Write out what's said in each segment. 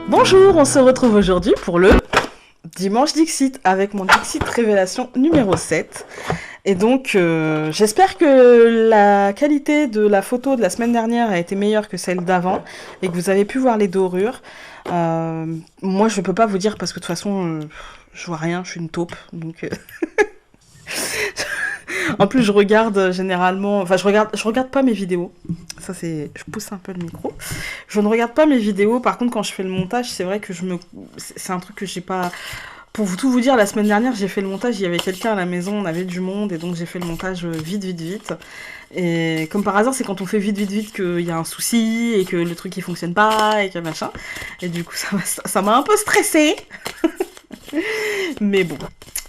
Bonjour, on se retrouve aujourd'hui pour le Dimanche Dixit avec mon Dixit Révélation numéro 7. Et donc, j'espère que la qualité de la photo de la semaine dernière a été meilleure que celle d'avant et que vous avez pu voir les dorures. Moi, je peux pas vous dire parce que de toute façon, je vois rien, je suis une taupe. Donc, en plus, je regarde généralement... Enfin, je regarde pas mes vidéos. Ça, c'est... Je pousse un peu le micro. Je ne regarde pas mes vidéos. Par contre, quand je fais le montage, c'est vrai que c'est un truc que j'ai pas... Pour tout vous dire, la semaine dernière, j'ai fait le montage, il y avait quelqu'un à la maison, on avait du monde, et donc j'ai fait le montage vite. Et comme par hasard, c'est quand on fait vite qu'il y a un souci, et que le truc il fonctionne pas, et que machin. Et du coup, ça m'a un peu stressée. Mais bon,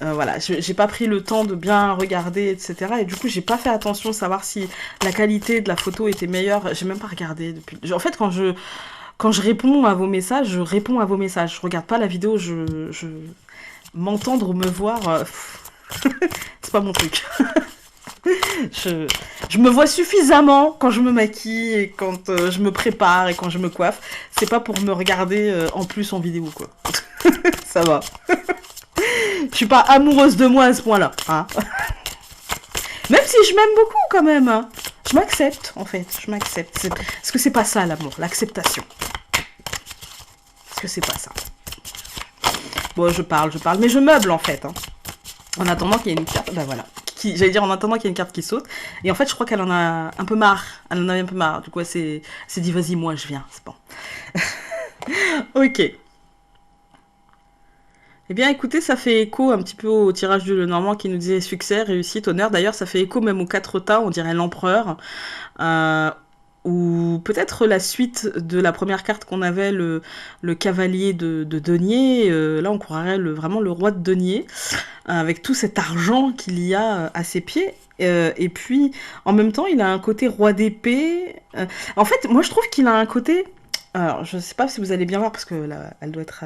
voilà, j'ai pas pris le temps de bien regarder, etc. Et du coup, j'ai pas fait attention à savoir si la qualité de la photo était meilleure. J'ai même pas regardé depuis... En fait, quand je réponds à vos messages, je réponds à vos messages. Je regarde pas la vidéo, m'entendre ou me voir, c'est pas mon truc. Je me vois suffisamment quand je me maquille et quand je me prépare et quand je me coiffe. C'est pas pour me regarder en plus en vidéo, quoi. Ça va. Je suis pas amoureuse de moi à ce point-là. Hein. Même si je m'aime beaucoup quand même. Hein. Je m'accepte, en fait. Je m'accepte. Est-ce que c'est pas ça, l'amour? L'acceptation. Est-ce que c'est pas ça? Bon, je parle, mais je meuble, en fait. Hein. En attendant qu'il y ait une carte, bah voilà. J'allais dire en attendant qu'il y ait une carte qui saute. Et en fait, je crois qu'elle en a un peu marre. Elle en avait un peu marre. Du coup, elle s'est dit, vas-y, moi, je viens. C'est bon. Ok. Eh bien, écoutez, ça fait écho un petit peu au tirage du Lenormand qui nous disait succès, réussite, honneur. D'ailleurs, ça fait écho même aux 4 tas, on dirait l'empereur. Ou peut-être la suite de la première carte qu'on avait, le cavalier de denier. Là, on croirait vraiment le roi de denier, avec tout cet argent qu'il y a à ses pieds. Et puis, en même temps, il a un côté roi d'épée. En fait, moi, je trouve qu'il a un côté... Alors, je ne sais pas si vous allez bien voir, parce que là, elle doit être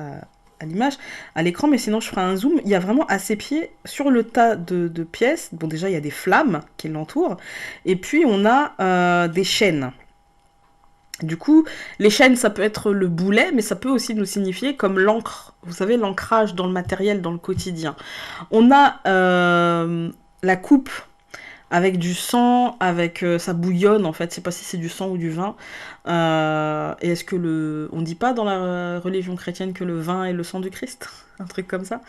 à l'image, à l'écran, mais sinon, je ferai un zoom. Il y a vraiment à ses pieds, sur le tas de pièces, bon, déjà, il y a des flammes qui l'entourent, et puis, on a des chaînes. Du coup, les chaînes, ça peut être le boulet, mais ça peut aussi nous signifier comme l'encre. Vous savez, l'ancrage dans le matériel, dans le quotidien. On a la coupe avec du sang, avec ça bouillonne en fait. Je sais pas si c'est du sang ou du vin. Et est-ce que on dit pas dans la religion chrétienne que le vin est le sang du Christ, un truc comme ça.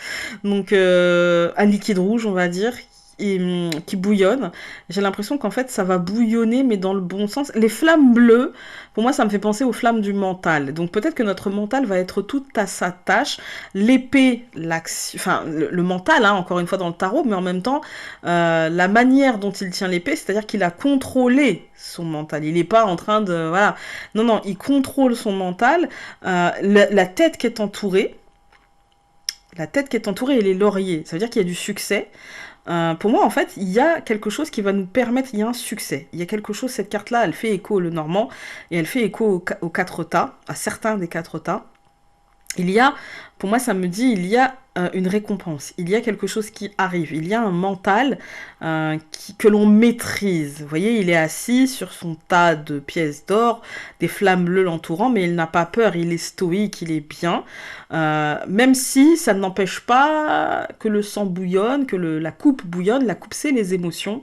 Donc un liquide rouge, on va dire. Qui bouillonne. J'ai l'impression qu'en fait ça va bouillonner mais dans le bon sens. Les flammes bleues, pour moi ça me fait penser aux flammes du mental. Donc peut-être que notre mental va être tout à sa tâche. L'épée, enfin le mental, hein, encore une fois dans le tarot, mais en même temps la manière dont il tient l'épée, c'est-à-dire qu'il a contrôlé son mental. Il n'est pas en train de... Voilà. Non, il contrôle son mental. La tête qui est entourée, et les lauriers, ça veut dire qu'il y a du succès. Pour moi, en fait, il y a quelque chose qui va nous permettre, il y a un succès. Il y a quelque chose, cette carte-là, elle fait écho au Lenormand, et elle fait écho aux 4 tas, à certains des 4 tas. Il y a, pour moi, ça me dit, il y a une récompense. Il y a quelque chose qui arrive. Il y a un mental que l'on maîtrise. Vous voyez, il est assis sur son tas de pièces d'or, des flammes bleues l'entourant, mais il n'a pas peur. Il est stoïque, il est bien. Même si ça n'empêche pas que le sang bouillonne, que la coupe bouillonne. La coupe, c'est les émotions.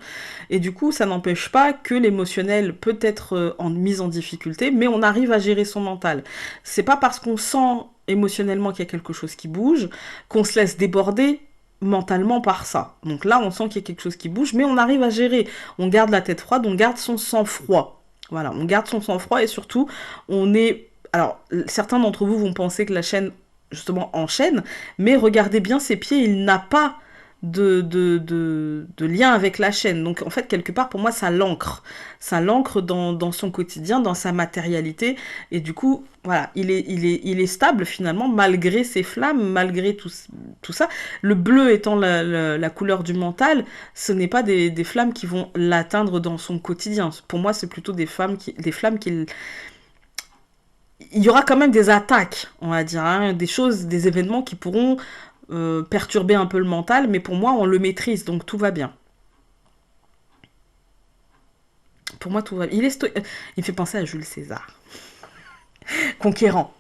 Et du coup, ça n'empêche pas que l'émotionnel peut être mise en difficulté, mais on arrive à gérer son mental. C'est pas parce qu'on sent émotionnellement qu'il y a quelque chose qui bouge, qu'on se laisse déborder mentalement par ça. Donc là, on sent qu'il y a quelque chose qui bouge, mais on arrive à gérer. On garde la tête froide, on garde son sang-froid. Voilà, on garde son sang-froid et surtout, on est... Alors, certains d'entre vous vont penser que la chaîne, justement, enchaîne, mais regardez bien ses pieds, il n'a pas de lien avec la chaîne. Donc en fait, quelque part, pour moi, ça l'ancre. Ça l'ancre dans son quotidien, dans sa matérialité. Et du coup, voilà, il est stable finalement, malgré ses flammes, malgré tout ça. Le bleu étant la couleur du mental, ce n'est pas des flammes qui vont l'atteindre dans son quotidien. Pour moi, c'est plutôt des flammes qui... Il y aura quand même des attaques, on va dire, hein, des choses, des événements qui pourront perturber un peu le mental, mais pour moi, on le maîtrise, donc tout va bien. Pour moi, tout va bien. Il me fait penser à Jules César. Conquérant.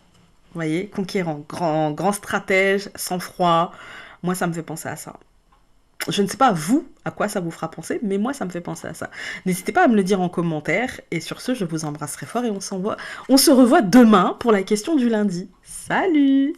Vous voyez, conquérant, grand stratège, sang-froid. Moi, ça me fait penser à ça. Je ne sais pas vous à quoi ça vous fera penser, mais moi ça me fait penser à ça. N'hésitez pas à me le dire en commentaire. Et sur ce, je vous embrasserai fort et on se revoit demain pour la question du lundi. Salut!